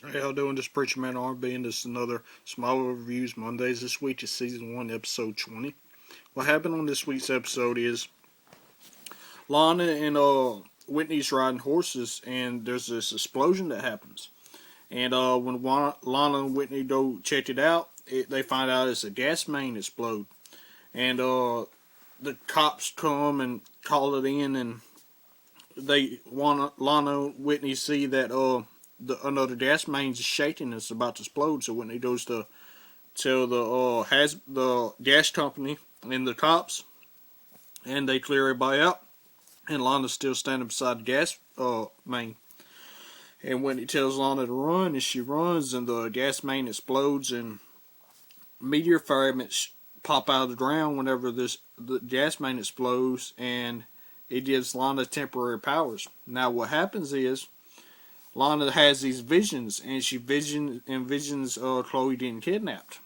Hey, how doing? This Preacher Man RB, and this is another Smallville Reviews Mondays. This week is Season 1, Episode 20. What happened on this week's episode is Lana and Whitney's riding horses, and there's this explosion that happens. And when Lana and Whitney go check it out, they find out it's a gas main explode. And the cops come and call it in, and they want Lana and Whitney see that another gas main is shaking. It's about to explode. So Whitney goes to tell the gas company and the cops, and they clear everybody out. And Lana's still standing beside the gas main. And Whitney tells Lana to run, and she runs, and the gas main explodes, and meteor fragments pop out of the ground whenever the gas main explodes, and it gives Lana temporary powers. Now what happens is Lana has these visions, and she envisions Chloe getting kidnapped.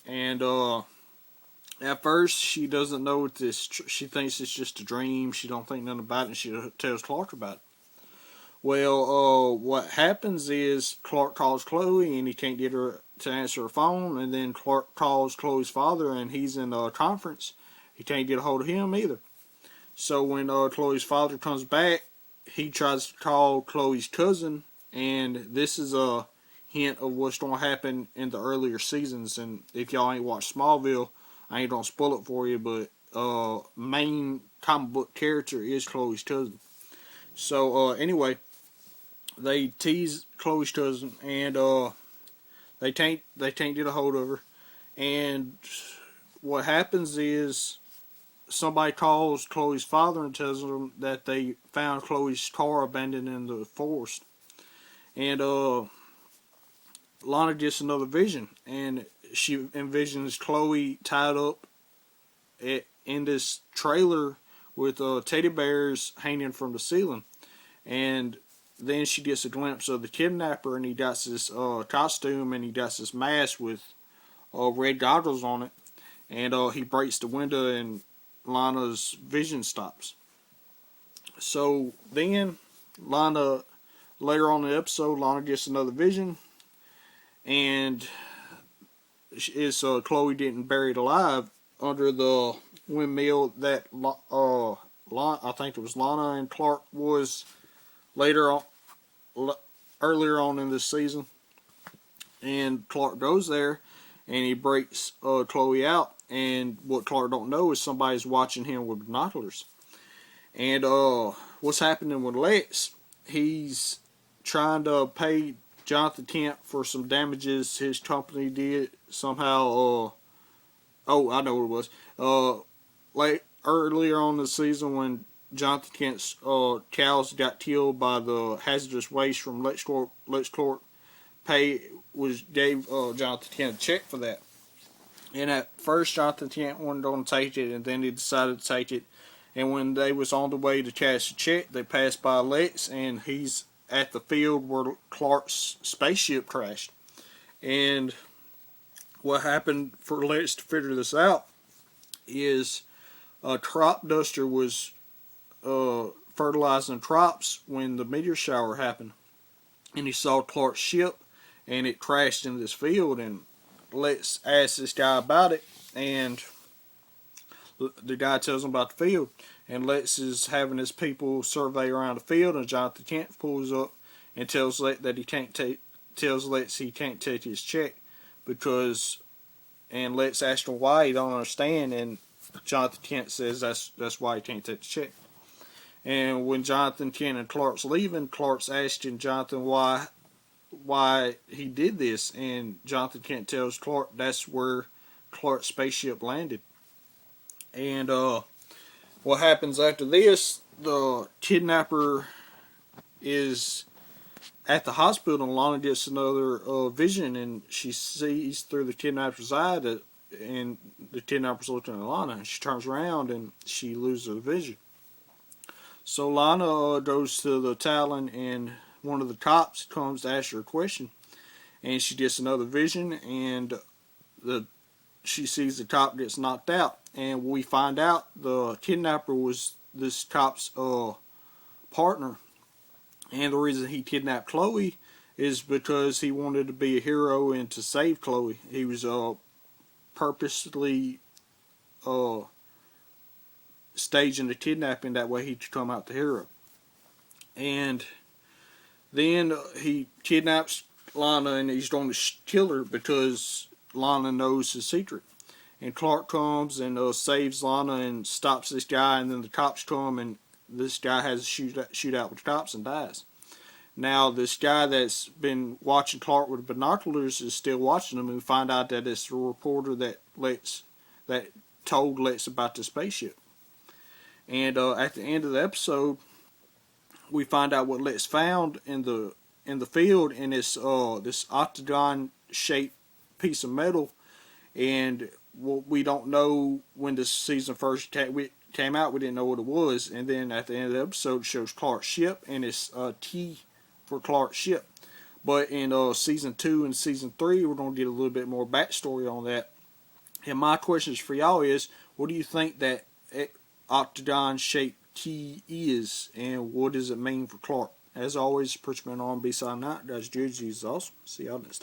And at first, she doesn't know what this. She thinks it's just a dream. She don't think nothing about it, and she tells Clark about it. Well, what happens is Clark calls Chloe, and he can't get her to answer her phone. And then Clark calls Chloe's father, and he's in a conference. He can't get a hold of him either. So when Chloe's father comes back, he tries to call Chloe's cousin. And this is a hint of what's going to happen in the earlier seasons. And if y'all ain't watched Smallville, I ain't going to spoil it for you, but main comic book character is Chloe's cousin. So anyway, they tease Chloe's cousin, and they can't get a hold of her. And what happens is somebody calls Chloe's father and tells them that they found Chloe's car abandoned in the forest. And Lana gets another vision, and she envisions Chloe tied up in this trailer with teddy bears hanging from the ceiling. And then she gets a glimpse of the kidnapper, and he got this costume, and he got this mask with red goggles on it. And he breaks the window, and Lana's vision stops. So then later on in the episode, Lana gets another vision, and it's Chloe getting buried alive under the windmill that I think it was Lana and Clark was earlier on in this season. And Clark goes there, and he breaks Chloe out. And what Clark don't know is somebody's watching him with binoculars. And what's happening with Lex? He's trying to pay Jonathan Kent for some damages his company did somehow. I know what it was. Like earlier on in the season when Jonathan Kent's cows got killed by the hazardous waste from Lex Corp gave Jonathan Kent a check for that. And at first, Jonathan Kent wasn't going to take it, and then he decided to take it. And when they was on the way to cash the check, they passed by Lex, and he's at the field where Clark's spaceship crashed. And what happened for Lex to figure this out is a crop duster was fertilizing crops when the meteor shower happened. And he saw Clark's ship, and it crashed into this field, and Lex asks this guy about it, and the guy tells him about the field. And Lex is having his people survey around the field, and Jonathan Kent pulls up and tells Lex that he can't take his check and Lex asks him why. He don't understand, and Jonathan Kent says that's why he can't take the check. And when Jonathan Kent and Clark's leaving, Clark's asking Jonathan why he did this, and Jonathan Kent tells Clark that's where Clark's spaceship landed. And what happens after this, the kidnapper is at the hospital, and Lana gets another vision, and she sees through the kidnapper's eye and the kidnapper's looking at Lana, and she turns around and she loses her vision. So Lana goes to the Talon, and one of the cops comes to ask her a question, and she gets another vision, and she sees the cop gets knocked out, and we find out the kidnapper was this cop's partner, and the reason he kidnapped Chloe is because he wanted to be a hero and to save Chloe. He was purposely staging the kidnapping, that way he could come out the hero. And then he kidnaps Lana, and he's going to kill her because Lana knows his secret. And Clark comes and saves Lana and stops this guy, and then the cops come, and this guy has a shootout with the cops and dies. Now, this guy that's been watching Clark with binoculars is still watching him, and we find out that it's the reporter that told Lex about the spaceship. And at the end of the episode, we find out what Lex found in the field, and it's this octagon-shaped piece of metal. And we don't know when this season first came out. We didn't know what it was. And then at the end of the episode, it shows Clark's ship, and it's T for Clark's ship. But in season 2 and season 3, we're going to get a little bit more backstory on that. And my questions for y'all is, what do you think that octagon-shaped key is, and what does it mean for Clark? As always, Pritchman on B-Side Night. That's Juju. Awesome. See y'all next time.